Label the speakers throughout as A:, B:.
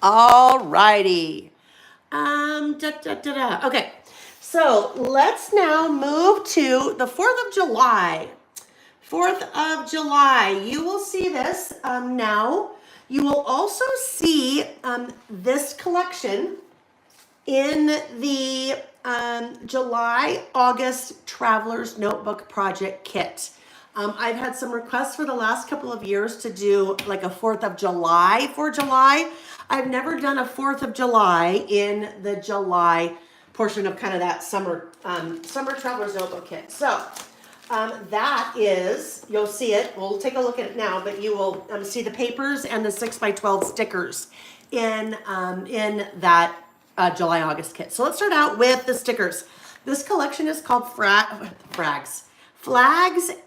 A: All righty. Okay, so let's now move to the 4th of July. 4th of July, you will see this now. You will also see this collection in the July, August Traveler's Notebook Project Kit. I've had some requests for the last couple of years to do like a 4th of July for July. I've never done a 4th of July in the July portion of kind of that summer Traveler's Notebook Kit. So that is, you'll see it. We'll take a look at it now, but you will see the papers and the 6x12 stickers in that July, August kit. So let's start out with the stickers. This collection is called Flags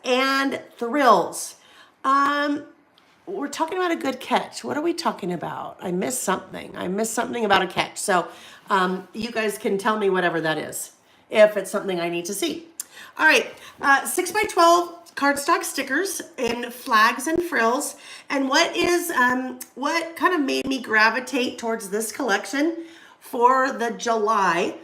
A: and Thrills. We're talking about a good catch. What are we talking about? I missed something. I missed something about a catch. So you guys can tell me whatever that is, if it's something I need to see. All right, 6x12 cardstock stickers in Flags and Frills. And what kind of made me gravitate towards this collection for the July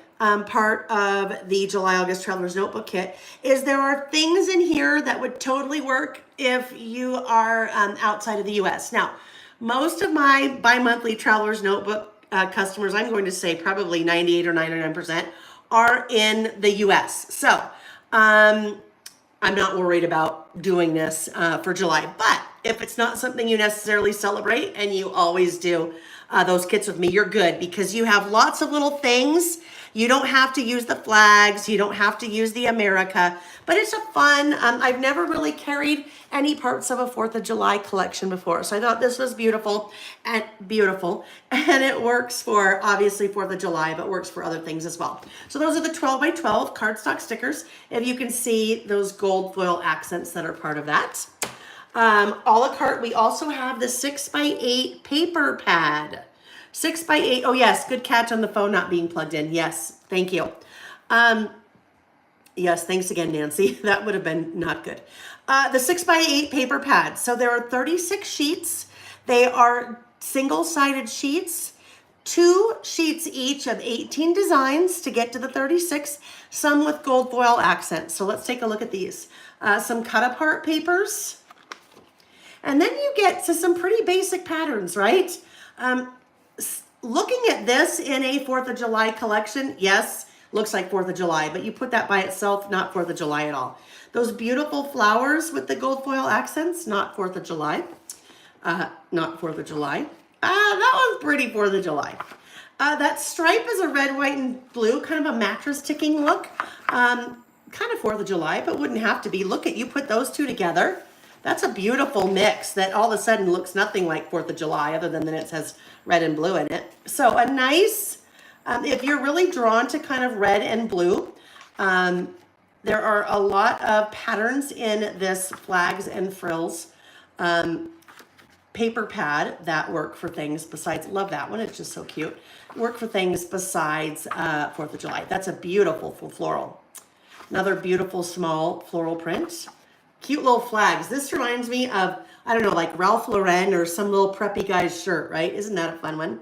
A: part of the July August Traveler's Notebook Kit is there are things in here that would totally work if you are outside of the US. Now, most of my bi-monthly Traveler's Notebook customers, I'm going to say probably 98 or 99%, are in the US. So I'm not worried about doing this for July, but if it's not something you necessarily celebrate and you always do those kits with me, you're good because you have lots of little things. You don't have to use the flags. You don't have to use the America, but it's a fun, I've never really carried any parts of a 4th of July collection before. So I thought this was beautiful, and it works for obviously 4th of July, but works for other things as well. So those are the 12x12 cardstock stickers. If you can see those gold foil accents that are part of that. A la carte, we also have the 6x8 paper pad. 6x8, oh yes, good catch on the phone not being plugged in. Yes, thank you. Yes, thanks again, Nancy. That would have been not good. The 6x8 paper pad. So there are 36 sheets. They are single-sided sheets, 2 sheets each of 18 designs to get to the 36, some with gold foil accents. So let's take a look at these. Some cut-apart papers. And then you get to some pretty basic patterns, right? Looking at this in a 4th of July collection, yes, looks like 4th of July, but you put that by itself, not 4th of July at all. Those beautiful flowers with the gold foil accents, not 4th of July. Not 4th of July. That one's pretty 4th of July. That stripe is a red, white, and blue, kind of a mattress ticking look. Kind of 4th of July, but wouldn't have to be. Look at, you put those two together. That's a beautiful mix that all of a sudden looks nothing like 4th of July other than that it says red and blue in it. So a nice, if you're really drawn to kind of red and blue, there are a lot of patterns in this Flags and Frills paper pad that work for things besides, love that one, it's just so cute, work for things besides 4th of July. That's a beautiful floral. Another beautiful small floral print. Cute little flags. This reminds me of, I don't know, like Ralph Lauren or some little preppy guy's shirt, right? Isn't that a fun one?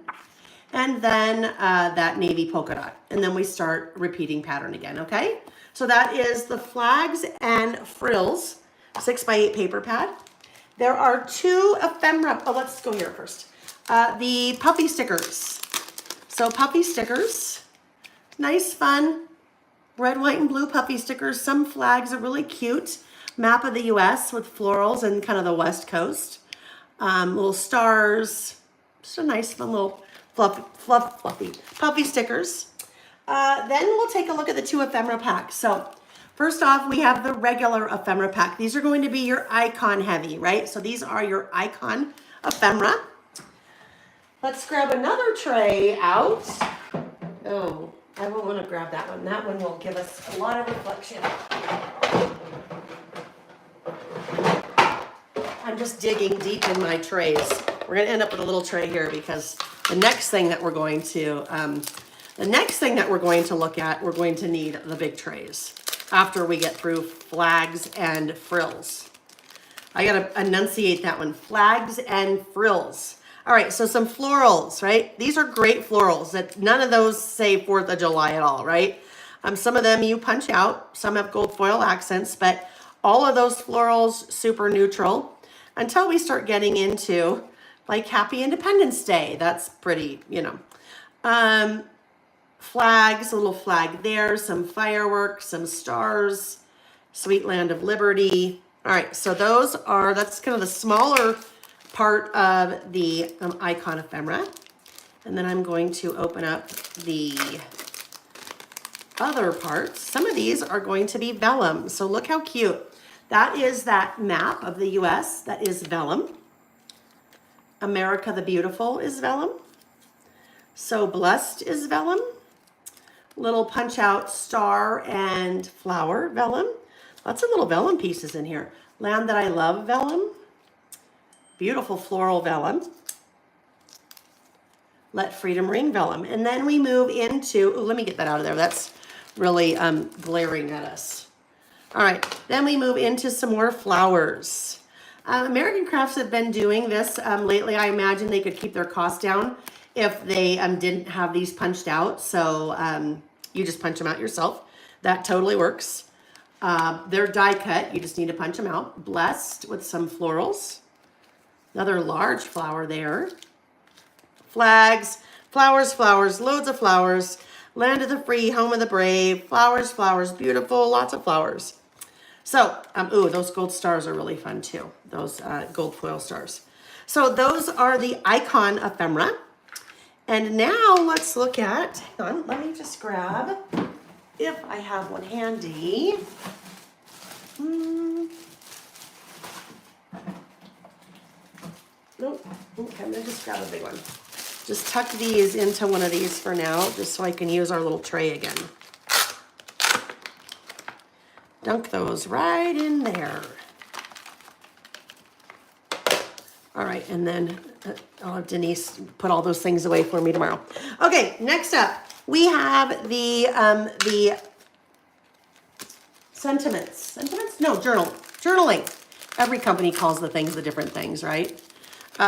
A: And then that navy polka dot. And then we start repeating pattern again, okay? So that is the Flags and Frills 6x8 paper pad. There are 2 ephemera. Oh, let's go here first. The puffy stickers. So puffy stickers. Nice, fun, red, white, and blue puffy stickers. Some flags are really cute. Map of the US with florals and kind of the West Coast. Little stars. Just a nice fun little fluffy puffy stickers. Then we'll take a look at the 2 ephemera packs. So first off, we have the regular ephemera pack. These are going to be your icon heavy, right? So these are your icon ephemera. Let's grab another tray out. Oh, I won't want to grab that one. That one will give us a lot of reflection. I'm just digging deep in my trays. We're going to end up with a little tray here because the next thing that we're going to look at, we're going to need the big trays after we get through Flags and Frills. I got to enunciate that one. Flags and Frills. All right, so some florals, right? These are great florals. That none of those say 4th of July at all, right? Some of them you punch out. Some have gold foil accents, but all of those florals, super neutral until we start getting into like Happy Independence Day. That's pretty, you know. Flags, a little flag there, some fireworks, some stars, Sweet Land of Liberty. All right, so that's kind of the smaller part of the icon ephemera. And then I'm going to open up the other parts. Some of these are going to be vellum. So look how cute. That is that map of the US. That is vellum. America the Beautiful is vellum. So Blessed is vellum. Little punch out star and flower vellum. Lots of little vellum pieces in here. Land That I Love vellum. Beautiful floral vellum. Let Freedom Ring vellum. And then we move into, let me get that out of there. That's really glaring at us. All right, then we move into some more flowers. American Crafts have been doing this lately. I imagine they could keep their costs down if they didn't have these punched out. So you just punch them out yourself. That totally works. They're die cut. You just need to punch them out. Blessed with some florals. Another large flower there. Flags, flowers, flowers, loads of flowers. Land of the free, home of the brave. Flowers, flowers, beautiful, lots of flowers. So, ooh, those gold stars are really fun too. Those gold foil stars. So those are the icon ephemera. And now let's look at, hang on, let me just grab, if I have one handy. Nope, okay, I'm gonna just grab a big one. Just tuck these into one of these for now, just so I can use our little tray again. Dunk those right in there. All right, and then I'll have Denise put all those things away for me tomorrow. Okay, next up, we have the sentiments. Sentiments? No, journaling. Every company calls the things the different things, right?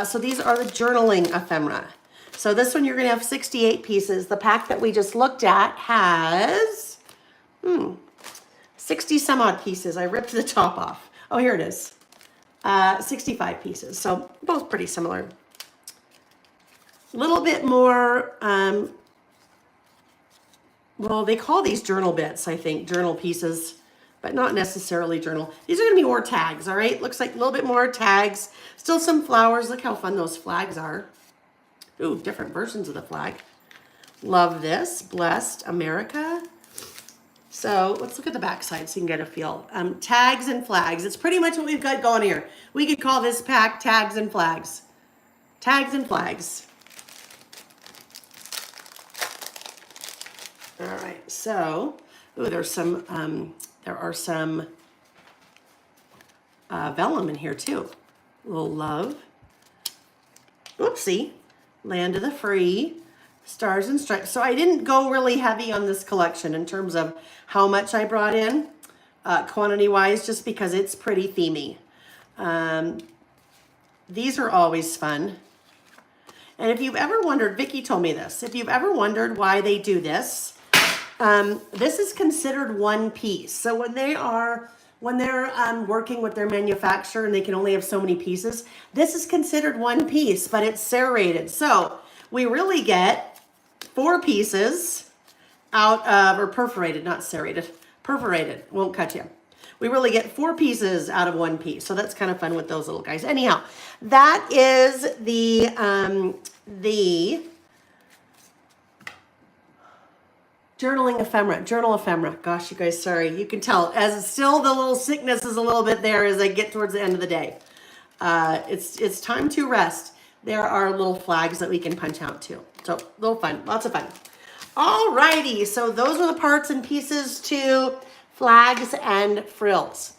A: So these are the journaling ephemera. So this one, you're gonna have 68 pieces. The pack that we just looked at has, 60 some odd pieces. I ripped the top off. Oh, here it is. 65 pieces. So both pretty similar. A little bit more, well, they call these journal bits, I think, journal pieces, but not necessarily journal. These are gonna be more tags, all right? Looks like a little bit more tags. Still some flowers. Look how fun those flags are. Ooh, different versions of the flag. Love this. Blessed America. So let's look at the back side so you can get a feel. Tags and flags. It's pretty much what we've got going here. We could call this pack tags and flags. Tags and flags. All right, so, ooh, there are some vellum in here too. A little love. Oopsie. Land of the Free. Stars and Stripes. So I didn't go really heavy on this collection in terms of how much I brought in, quantity-wise, just because it's pretty themey. These are always fun. And if you've ever wondered, Vicki told me this, if you've ever wondered why they do this, this is considered one piece. So when they're working with their manufacturer and they can only have so many pieces, this is considered one piece, but it's serrated. So we really get 4 pieces out of, or perforated, not serrated, perforated, won't cut you. We really get 4 pieces out of one piece. So that's kind of fun with those little guys. Anyhow, that is the journaling ephemera, journal ephemera. Gosh, you guys, sorry. You can tell as still the little sickness is a little bit there as I get towards the end of the day. It's time to rest. There are little flags that we can punch out too. So a little fun, lots of fun. All righty, so those are the parts and pieces to Flags and Frills.